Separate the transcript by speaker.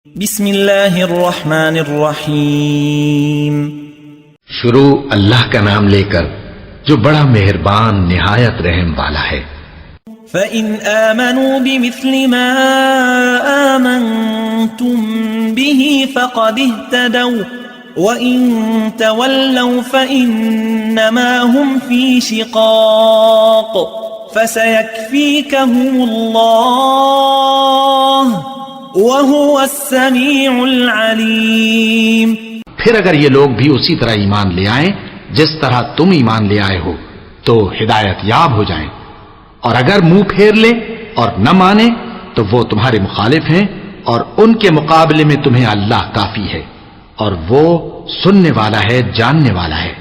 Speaker 1: بسم اللہ الرحمن الرحیم
Speaker 2: شروع اللہ کا نام لے کر جو بڑا مہربان نہایت رحم والا ہے۔
Speaker 1: فَإِنْ آمَنُوا بِمِثْلِ مَا آمَنْتُمْ بِهِ فَقَدِ اهْتَدَوْا وَإِنْ تَوَلَّوْا فَإِنَّمَا هُمْ فِي شِقَاقٍ فَسَيَكْفِيكَهُمُ اللَّهُ وَهُوَ السَّمِيعُ الْعَلِيمُ۔
Speaker 2: پھر اگر یہ لوگ بھی اسی طرح ایمان لے آئیں جس طرح تم ایمان لے آئے ہو تو ہدایت یاب ہو جائیں، اور اگر منہ پھیر لیں اور نہ مانیں تو وہ تمہارے مخالف ہیں، اور ان کے مقابلے میں تمہیں اللہ کافی ہے، اور وہ سننے والا ہے، جاننے والا ہے۔